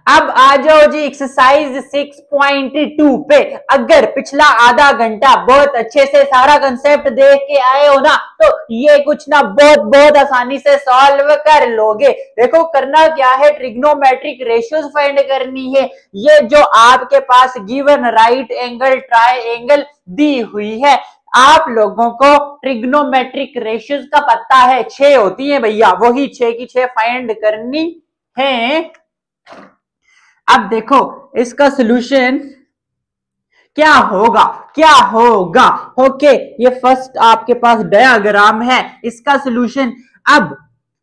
अब आ जाओ जी एक्सरसाइज 6.2 पे। अगर पिछला आधा घंटा बहुत अच्छे से सारा कंसेप्ट देख के आए हो ना, तो ये कुछ ना बहुत बहुत आसानी से सॉल्व कर लोगे। देखो करना क्या है, ट्रिग्नोमेट्रिक रेशियोज फाइंड करनी है। ये जो आपके पास गिवन राइट एंगल ट्रायंगल दी हुई है, आप लोगों को ट्रिग्नोमेट्रिक रेशियोज का पता है, 6 होती है भैया, वही 6 की 6 फाइंड करनी है। अब देखो इसका सॉल्यूशन क्या होगा, क्या होगा। ओके ये फर्स्ट आपके पास डायग्राम है, इसका सॉल्यूशन। अब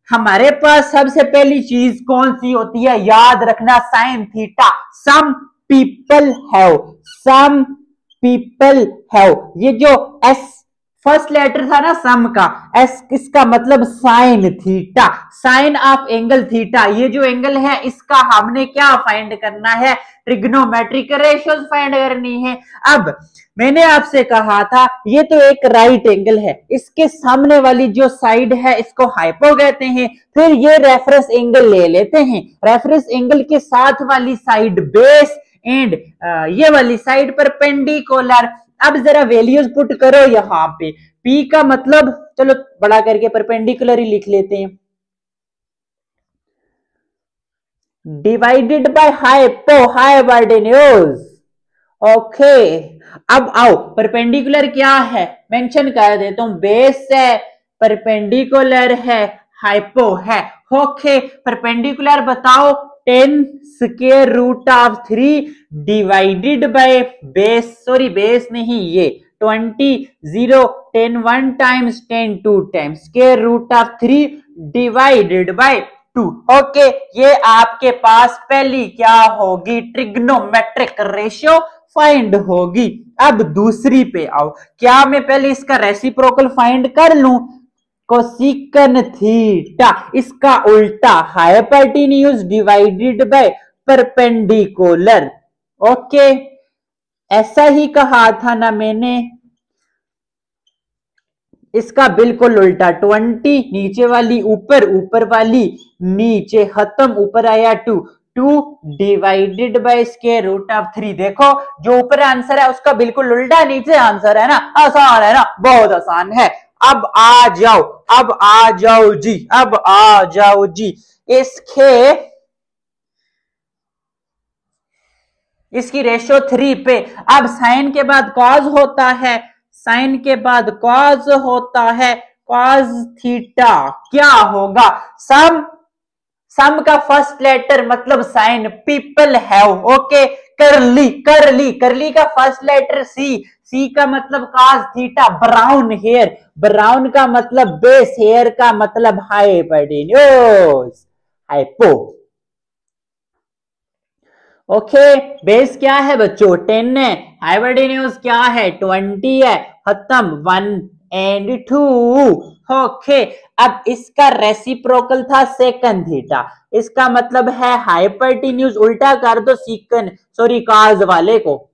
हमारे पास सबसे पहली चीज कौन सी होती है, याद रखना, sine theta. Some people have, some people have, ये जो एस फर्स्ट लेटर था ना सम का, एस इसका मतलब sine theta, sine of angle theta. ये जो एंगल है इसका हमने क्या फाइंड करना है, ट्रिग्नोमेट्रिक रेशियोज फाइंड करनी है। अब मैंने आपसे कहा था ये तो एक राइट एंगल है, इसके सामने वाली जो साइड है इसको हाइपो कहते हैं। फिर ये रेफरेंस एंगल ले लेते हैं, रेफरेंस एंगल के साथ वाली साइड बेस एंड ये वाली साइड परपेंडिकुलर। अब जरा वैल्यूज पुट करो यहां पे, P का मतलब चलो बड़ा करके परपेंडिकुलर ही लिख लेते हैं, डिवाइडेड बाय हाइपोहाइपोटेन्यूज। ओके अब आओ परपेंडिकुलर क्या है मेंशन कर देता हूं, बेस है, परपेंडिकुलर है, हाइपो है। ओके परपेंडिकुलर बताओ, 10 square root of 3 divided by base, sorry base नहीं ये 20, 0, 10 1 times 10 2 times square root of 3 divided by 2। Okay ये आपके पास पहली क्या होगी, ट्रिग्नोमेट्रिक रेशियो फाइंड होगी। अब दूसरी पे आओ, क्या मैं पहले इसका रेसिप्रोकल फाइंड कर लूं, कोसेकन थीटा, इसका उल्टा hypotenuse divided by perpendicular. Okay ऐसा ही कहा था ना मैंने, इसका बिल्कुल उल्टा 20 नीचे वाली ऊपर, ऊपर वाली नीचे, खत्म, ऊपर आया 2 divided by square root of 3। देखो जो ऊपर आंसर है उसका बिल्कुल उल्टा नीचे आंसर है ना, आसान है ना, बहुत आसान है। अब आ जाओ, अब आ जाओ जी, अब आ जाओ जी इसकी रेशियो 3 पे। अब साइन के बाद कॉज होता है, साइन के बाद कॉज होता है, कॉज थीटा क्या होगा, सम का फर्स्ट लेटर मतलब sine, people have. Okay curly, curly, curly का फर्स्ट लेटर सी का मतलब cos theta, brown hair, brown का मतलब बेस, हेयर का मतलब हाइपोटेन्यूज, हाइपो। ओके बेस क्या है बच्चों 10 है, हाइपोटेन्यूज क्या है 20 है, खत्म 1 एंड 2। ओके अब इसका रेसिप्रोकल था सेकंड थीटा, इसका मतलब है हाइपोटेन्यूज, उल्टा कर दो सीकन सॉरी कॉस वाले को,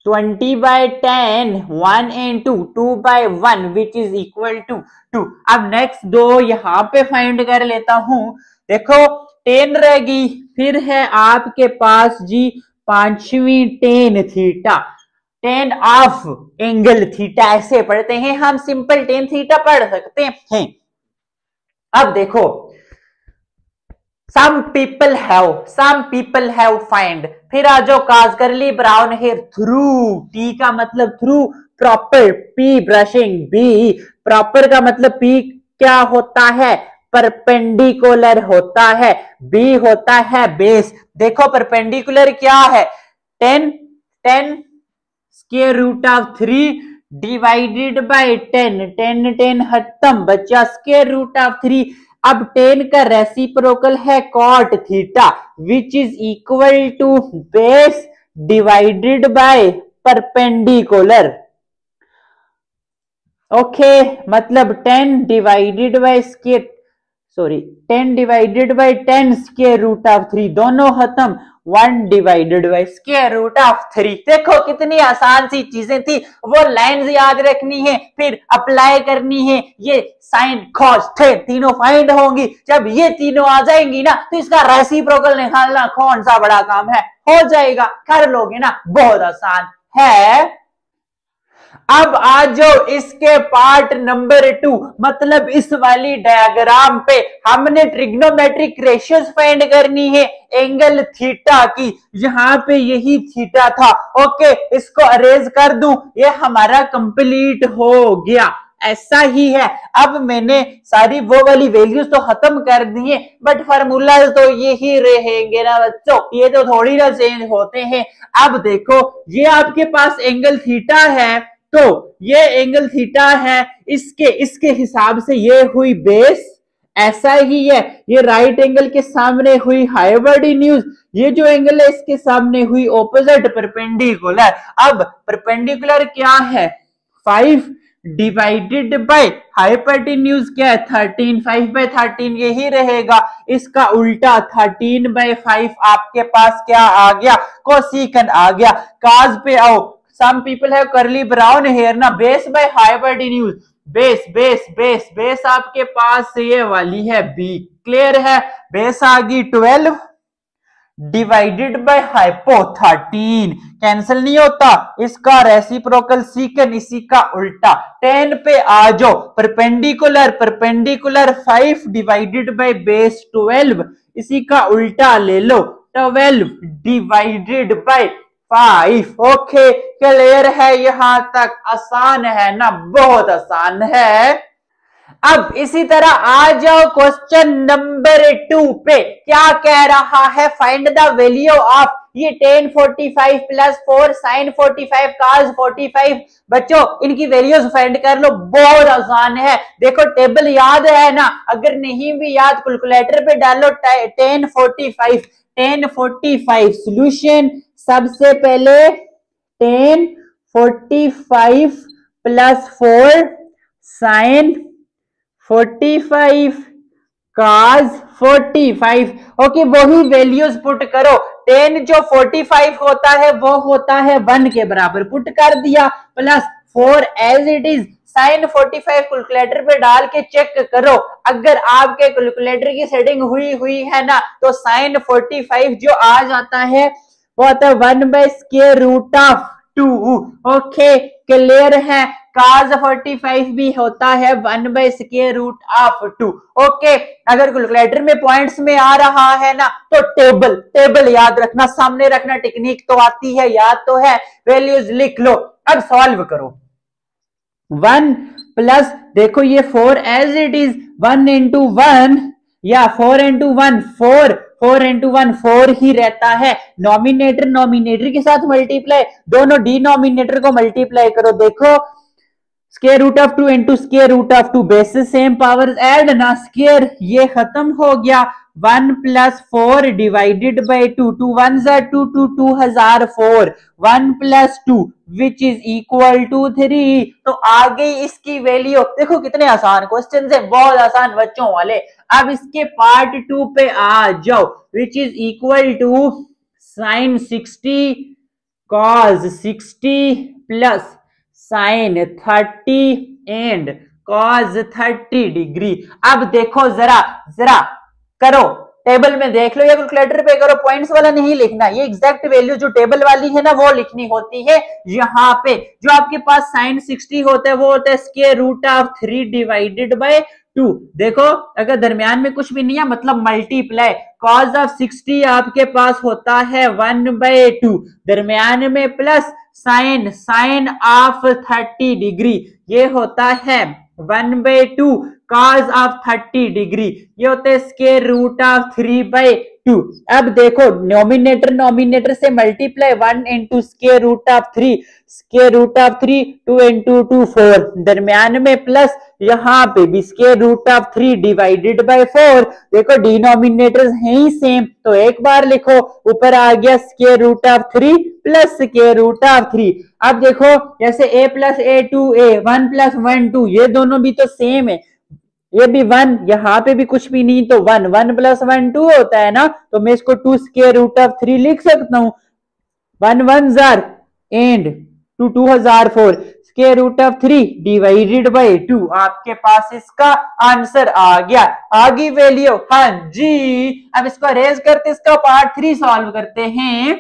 20/10 1 and 2 2/1 which is equal to 2। अब नेक्स्ट दो यहां पे फाइंड कर लेता हूं, देखो 10 रहेगी, फिर है आपके पास जी पांचवी tan theta, tan of angle theta ऐसे पढ़ते हैं हम, सिंपल tan थीटा पढ़ सकते हैं। अब देखो some people have find, फिर आ जाओ काज कर ली ब्राउन हेयर, थ्रू, टी का मतलब through, proper, P brushing, B proper का मतलब पी क्या होता है परपेंडिकुलर होता है, बी होता है बेस। देखो परपेंडिकुलर क्या है, 10 square root of 3 divided by 10 खत्म, बचा स्क्वायर रूट ऑफ 3। अब 10 का रेसिप्रोकल है cot theta which is equal to base divided by perpendicular. Okay मतलब 10 divided by 10 divided by 10 square root of 3, दोनों खत्म, 1 divided by square root of 3। देखो कितनी आसान सी चीजें थी, वो लाइंस याद रखनी है, फिर अप्लाई करनी है, ये साइन कॉस थे तीनों फाइंड होंगी। जब ये तीनों आ जाएंगी ना तो इसका रेसिप्रोकल निकालना कौन सा बड़ा काम है, हो जाएगा, कर लोगे ना, बहुत आसान है। अब आ जाओ इसके पार्ट नंबर 2, मतलब इस वाली डायग्राम पे हमने ट्रिग्नोमेट्रिक रेशियोज फाइंड करनी है एंगल थीटा की। यहां पे यही थीटा था। ओके इसको अरेज कर दूं, ये हमारा कंप्लीट हो गया। ऐसा ही है, अब मैंने सारी वो वाली वैल्यूज तो खत्म कर दी है, बट फार्मूला तो यही रहेंगे ना बच्चों, ये तो थोड़ी ना चेंज होते हैं। अब देखो ये आपके पास एंगल थीटा है, तो ये एंगल थीटा है, इसके हिसाब से ये हुई बेस, ऐसा ही है ये राइट एंगल के सामने हुई हाइपोटेन्यूज, ये जो एंगल है इसके सामने हुई ऑपोजिट परपेंडिकुलर। अब परपेंडिकुलर क्या है 5 डिवाइडेड बाय हाइपोटेन्यूज क्या है 13, 5/13 यही रहेगा, इसका उल्टा 13/5 आपके पास क्या आ गया, कोसेकंड आ गया। काज पे आओ, some people have curly brown hair ना, base by hypotenuse, base base base base आपके पास ये वाली है बी, क्लियर है, बेस आ गई 12 डिवाइडेड बाय हाइपो 13, कैंसिल नहीं होता, इसका रेसिप्रोकल सीकन, इसी का उल्टा 10 पे आ जाओ, परपेंडिकुलर 5 डिवाइडेड बाय बेस 12, इसी का उल्टा ले लो 12 डिवाइडेड बाय 5। ओके क्लियर है, यहां तक आसान है ना, बहुत आसान है। अब इसी तरह आ जाओ क्वेश्चन नंबर 2 पे, क्या कह रहा है, फाइंड द वैल्यू ऑफ ये tan 45 प्लस 4 sin 45 cos 45। बच्चों इनकी वैल्यूज फाइंड कर लो, बहुत आसान है। देखो टेबल याद है ना, अगर नहीं भी याद कैलकुलेटर पे डालो tan 45 सॉल्यूशन, सबसे पहले tan 45 plus 4 sin 45 cos 45। Okay वही वैल्यूज पुट करो, 10 जो 45 होता है वो होता है 1 के बराबर, पुट कर दिया, plus 4 as it is sin 45 calculator पे डाल के चेक करो, अगर आपके कैलकुलेटर की सेटिंग हुई है ना तो sin 45 जो आ जाता है वो आता है 1/√2। ओके क्लियर है, cos 45 भी होता है 1/√2। ओके अगर कैलकुलेटर में पॉइंट्स में आ रहा है ना तो टेबल याद रखना, सामने रखना, टेक्निक तो आती है, याद तो है, वैल्यूज लिख लो। अब सॉल्व करो, 1 प्लस देखो ये 4 एज इट इज 1 into 1 या 4 into 1 4 into 1 4 ही रहता है, नॉमिनेटर के साथ मल्टीप्लाई, दोनों डिनोमिनेटर को मल्टीप्लाई करो, देखो √2 into √2 bases same powers add ना, स्क्वायर ये खत्म हो गया, 1 plus 4 divided by 2, 2 1 2 2 2004, 1 plus 2 which is equal to 3। तो आ गई इसकी वैल्यू, देखो कितने आसान क्वेश्चन है, बहुत आसान बच्चों वाले। अब इसके पार्ट 2 पे आ जाओ, which is equal to sin 60 cos 60 plus sin 30 and cos 30 degree. अब देखो जरा करो, टेबल में देख लो या कैलकुलेटर पे करो, पॉइंट्स वाला नहीं लिखना, ये एग्जैक्ट वैल्यू जो टेबल वाली है ना वो लिखनी होती है। यहाँ पे जो आपके पास sin 60 होता है वो होता है √3 डिवाइडेड बाय 2। देखो अगर दरमियान में कुछ भी नहीं है मतलब मल्टीप्लाई, cos ऑफ 60 आपके पास होता है 1/2, दरमियान में प्लस sin ऑफ 30 डिग्री ये होता है 1/2 cos ऑफ 30 डिग्री, ये होता है स्क्वायर रूट ऑफ 3/2। अब देखो नॉमिनेटर से multiply 1 into square root of 3, square root of 3 2 into 2 4, दरम्यान में प्लस, यहाँ पे भी square root of 3 divided by 4। देखो डिनोमिनेटर्स हैं ही सेम, तो एक बार लिखो, ऊपर आ गया square root of 3 plus square root of 3। अब देखो जैसे a plus a 2a, 1 plus 1 2, ये दोनों भी तो सेम है, ये भी 1, यहाँ पे भी कुछ भी नहीं, तो 1 1 प्लस 1 2 होता है ना, तो मैं इसको 2 स्क्वायर रूट ऑफ 3 लिख सकता हूँ। 1 1 जार एंड 2 2 हजार 4, square root of 3 divided by 2, आपके पास इसका आंसर आ गया। आगे वैल्यू, हाँ जी। अब इसको अरेंज करते, इसका पार्ट 3 सॉल्व करते हैं।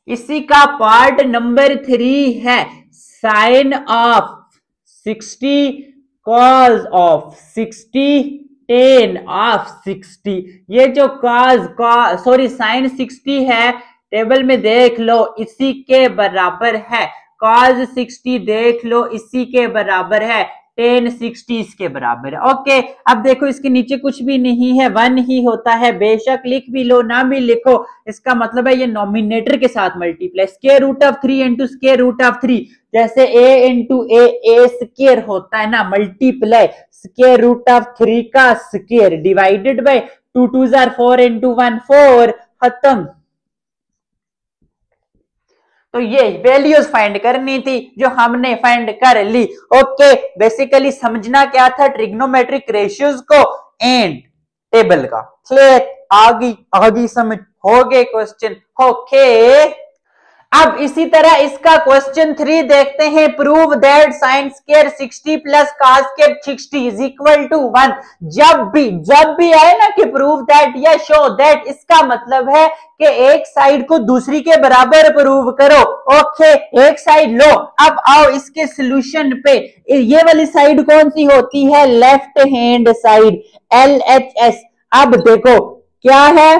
इसी का पार्ट नंबर 3 है sine of 60 cos of 60 tan of 60। ये जो साइन 60 है, टेबल में देख लो इसी के बराबर है, कॉज 60 देख लो इसी के बराबर है, टेन 60 इसके बराबर है। ओके, अब देखो इसके नीचे कुछ भी नहीं है, 1 ही होता है, बेशक लिख भी लो ना भी लिखो, इसका मतलब है ये नॉमिनेटर के साथ multiply, square root of 3 into square root of 3, जैसे a इंटू ए स्क्वायर होता है ना, मल्टीप्लाई स्क्वायर रूट ऑफ 3 का square divided by 2 2 jar 4 into 1 4, खत्म। तो ये वैल्यूज फाइंड करनी थी जो हमने फाइंड कर ली। ओके, बेसिकली समझना क्या था, ट्रिग्नोमेट्रिक रेशियोज को एंड टेबल का। आगे समझ हो गए क्वेश्चन। ओके, अब इसी तरह इसका क्वेश्चन 3 देखते हैं। Prove that sine square 60 plus cos square 60 is equal to 1। जब भी आए ना कि प्रूव दैट या शो दैट, इसका मतलब है कि एक साइड को दूसरी के बराबर प्रूव करो। ओके, एक साइड लो। अब आओ इसके सॉल्यूशन पे। ये वाली साइड कौन सी होती है? Left hand side, LHS। अब देखो क्या है,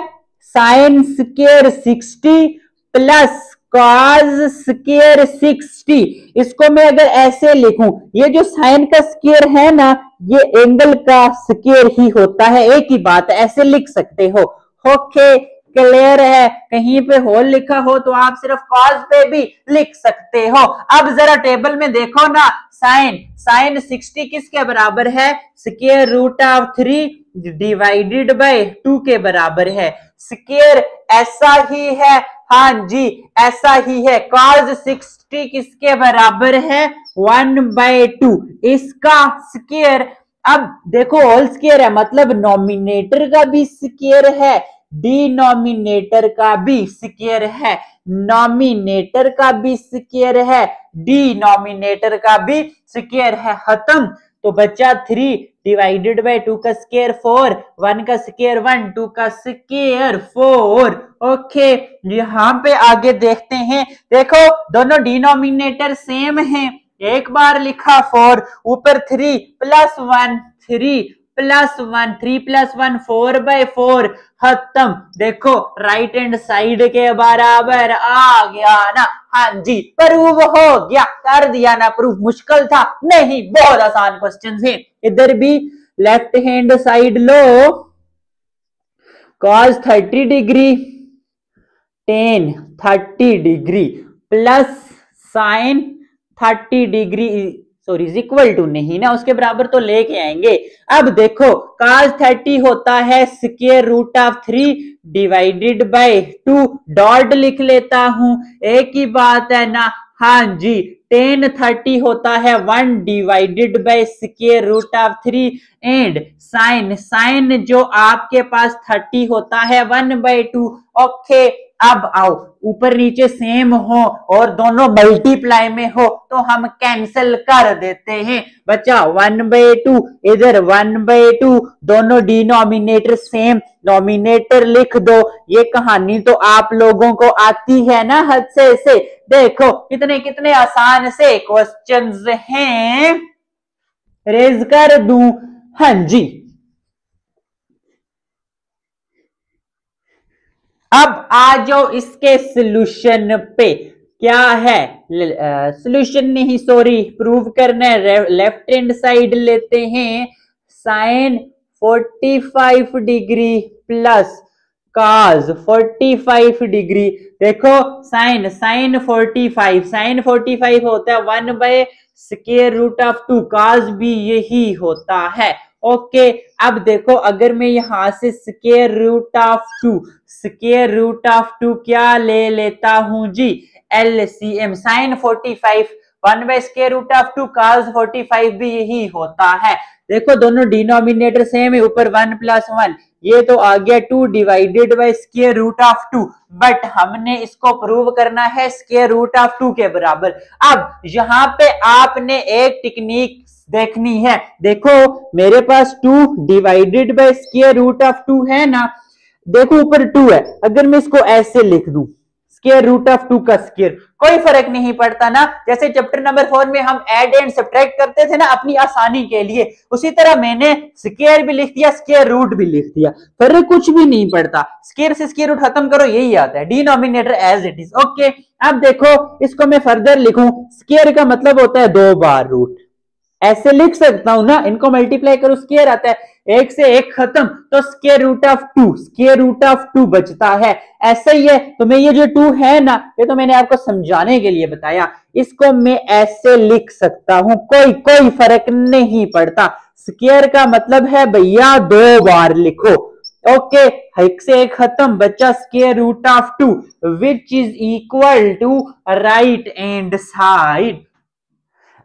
sign square 60 plus cos square 60। इसको मैं अगर ऐसे लिखूं, ये जो साइन का स्क्वायर है ना, ये एंगल का स्क्वायर ही होता है, एक ही बात है, ऐसे लिख सकते हो। ओके, क्लियर है? कहीं पे होल लिखा हो तो आप सिर्फ कॉस पे भी लिख सकते हो। अब जरा टेबल में देखो ना, साइन 60 किसके बराबर है? Square root of 3 divided by 2 के बराबर है। स्क्वायर ऐसा ही है, हाँ जी ऐसा ही है। cos 60 किसके बराबर है? 1/2, इसका स्क्वायर। अब देखो होल स्क्वायर है, मतलब नॉमिनेटर का भी स्क्वायर है, डिनोमिनेटर का भी स्क्वायर है, नॉमिनेटर का भी स्क्वायर है, डिनोमिनेटर का भी स्क्वायर है। खत्म। तो बचा 3 डिवाइडेड बाय 2 का स्क्वायर 4, 1 का स्क्वायर 1, 2 का स्क्वायर 4। ओके, यहाँ पे आगे देखते हैं। देखो दोनों डिनोमिनेटर सेम हैं, एक बार लिखा 4, ऊपर 3 प्लस 1 3 प्लस 1 3 प्लस 1 4/4। खत्म। देखो राइट हैंड साइड के बराबर आ गया ना। हाँ जी, प्रूव हो गया, कर दिया ना प्रूफ। मुश्किल था? नहीं, बहुत आसान क्वेश्चन है। इधर भी लेफ्ट हैंड साइड लो, cos 30 degree tan 30 degree plus sine 30 degree is equal to, नहीं ना उसके बराबर तो लेके आएंगे। अब देखो cos 30 होता है square root of 3 divided by 2, dot लिख लेता हूं, एक ही बात है ना। हाँ जी, tan 30 होता है 1 divided by square root of 3 and sine जो आपके पास 30 होता है 1/2। ओके, अब आओ ऊपर नीचे सेम हो और दोनों मल्टीप्लाई में हो तो हम कैंसिल कर देते हैं। बचा 1/2, इधर 1/2, दोनों डिनोमिनेटर सेम, नॉमिनेटर लिख दो। ये कहानी तो आप लोगों को आती है ना हद से। देखो कितने कितने आसान से क्वेश्चंस हैं, रेज कर दूं? हाँ जी, अब आ जाओ इसके सोल्यूशन पे। क्या है सोल्यूशन नहीं, सॉरी, प्रूव करना है। लेफ्ट हैंड साइड लेते हैं, sine 45 degree plus cos 45 degree. देखो साइन 45 होता है 1/√2, cos भी यही होता है। ओके अब देखो अगर मैं यहां से √2 क्या ले लेता हूं जी, LCM, साइन 45 1/√2 cos 45 भी यही होता है। देखो दोनों डिनोमिनेटर सेम है, ऊपर 1 + 1, ये तो आ गया 2 डिवाइडेड बाय √2, बट हमने इसको प्रूव करना है √2 के बराबर। अब यहां पे आपने एक टेक्निक देखनी है। देखो मेरे पास 2 डिवाइडेड बाय √2 है ना, देखो ऊपर 2 है, अगर मैं इसको ऐसे लिख दूं √2 का स्क्वायर, कोई फर्क नहीं पड़ता ना। जैसे चैप्टर नंबर 4 में हम ऐड एंड सब्ट्रैक्ट करते थे ना अपनी आसानी के लिए, उसी तरह मैंने स्क्वायर भी लिख दिया, स्क्वायर रूट भी लिख दिया, फर्क कुछ भी नहीं पड़ता। स्क्वायर से स्क्वायर रूट खत्म करो, यही आता है, denominator as it is. Okay अब देखो इसको मैं फर्दर लिखूं, स्क्वायर का मतलब होता है 2 बार रूट, ऐसे लिख सकता हूं ना, इनको मल्टीप्लाई करो स्क्वायर आता है, एक से एक खत्म तो √2 बचता है। ऐसा ही है, तो मैं ये जो 2 है ना, ये तो मैंने आपको समझाने के लिए बताया, इसको मैं ऐसे लिख सकता हूं, कोई फर्क नहीं पड़ता। स्क्वायर का मतलब है भैया 2 बार लिखो। ओके एक से एक खत्म, बच्चा √2 which is equal to right hand side.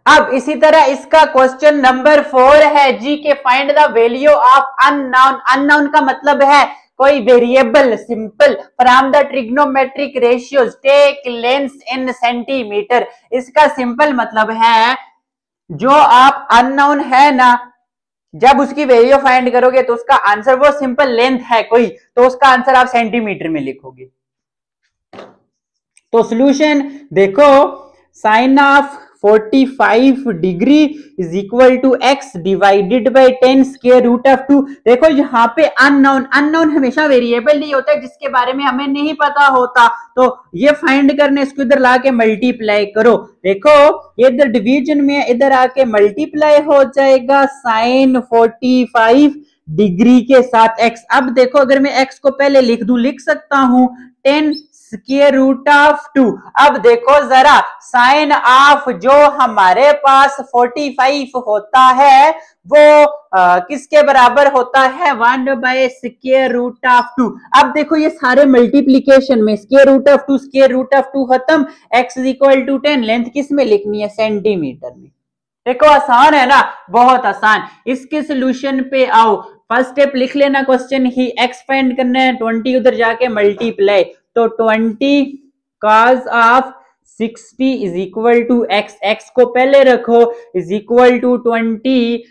अब इसी तरह इसका क्वेश्चन नंबर 4 है जी के find the value of unknown. Unknown का मतलब है कोई variable, simple, from the trigonometric ratios take length in centimetre. इसका सिंपल मतलब है जो आप अननोन है ना, जब उसकी वैल्यू फाइंड करोगे तो उसका आंसर, वो सिंपल लेंथ है कोई, तो उसका आंसर आप सेंटीमीटर में लिखोगे। तो सॉल्यूशन देखो, sine of 45 degree is equal to x divided by 10 √2। देखो यहाँ पे अननोन हमेशा वेरिएबल नहीं होता है जिसके बारे में हमें नहीं पता होता, तो ये फाइंड करने, इसको इधर लाके मल्टीप्लाई करो। देखो ये इधर डिवीजन में इधर आके मल्टीप्लाई हो जाएगा साइन 45 डिग्री के साथ x। अब देखो अगर मैं x को पहले लिख दूं, लिख सकता हूं 10 √2। अब देखो जरा साइन ऑफ जो हमारे पास 45 होता है वो किसके बराबर होता है, 1/√2। अब देखो ये सारे मल्टीप्लीकेशन में √2 खत्म, x = 10, लेंथ किस में लिखनी है, सेंटीमीटर में। देखो आसान है ना, बहुत आसान। इसके सोल्यूशन पे आओ, फर्स्ट स्टेप लिख लेना क्वेश्चन ही, x फाइंड करना है, 20 उधर जाके मल्टीप्लाई, तो 20 cos of 60 is equal to x को पहले रखो, इज इक्वल टू 20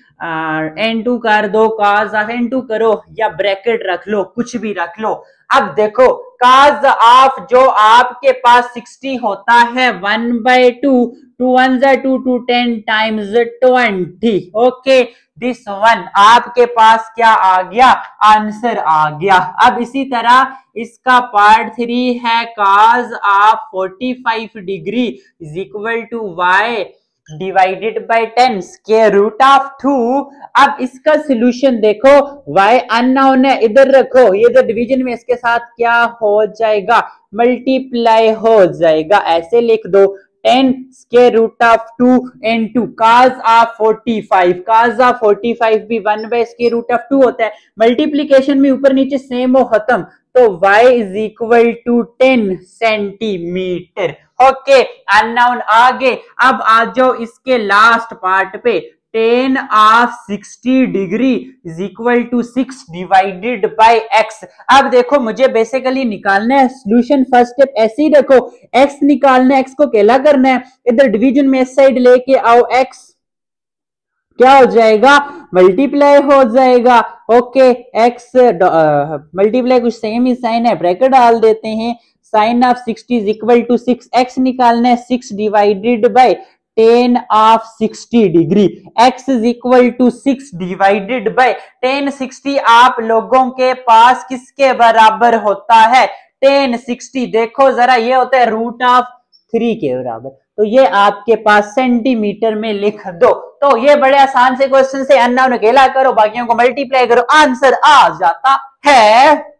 n2 कर दो, cos ऑफ n2 करो या ब्रैकेट रख लो, कुछ भी रख लो। अब देखो cos ऑफ जो आपके पास 60 होता है 1/2, 2 1 2 2 10 टाइम्स 20। ओके दिस वन आपके पास क्या आ गया, आंसर आ गया। अब इसी तरह इसका पार्ट 3 है, cos of 45 degree is equal to y divided by 10 √2। अब इसका सोल्यूशन देखो, y अननोन है, इधर रखो, ये इधर डिवीजन में इसके साथ क्या हो जाएगा, मल्टीप्लाई हो जाएगा, ऐसे लिख दो 10 √2 into cos of 45। cos of 45 भी 1/√2 होता है, मल्टीप्लीकेशन में ऊपर नीचे सेम हो खत्म, तो y is equal to 10 centimetre. Okay unknown आगे। अब आ जाओ इसके लास्ट पार्ट पे, 10 of 60 degree is equal to 6 divided by x। अब देखो मुझे बेसिकली निकालना है सोल्यूशन, फर्स्ट स्टेप ऐसे ही रखो, x निकालना है, x को केला करना है, इधर डिवीजन में इस साइड लेके आओ, x क्या हो जाएगा, मल्टीप्लाई हो जाएगा। ओके x मल्टीप्लाई कुछ सेम ही साइन है, ब्रैकेट डाल देते हैं, sine of 60 is equal to 6, x निकालना है, 6 divided by 10 of 60 degree, x is equal to 6 divided by 10। 60 आप लोगों के पास किसके बराबर होता है, 1060 देखो जरा, ये होता है रूट ऑफ 3 के बराबर। तो ये आपके पास सेंटीमीटर में लिख दो। तो ये बड़े आसान से क्वेश्चन से अननोन अकेला करो, बाकियों को मल्टीप्लाई करो, आंसर आ जाता है।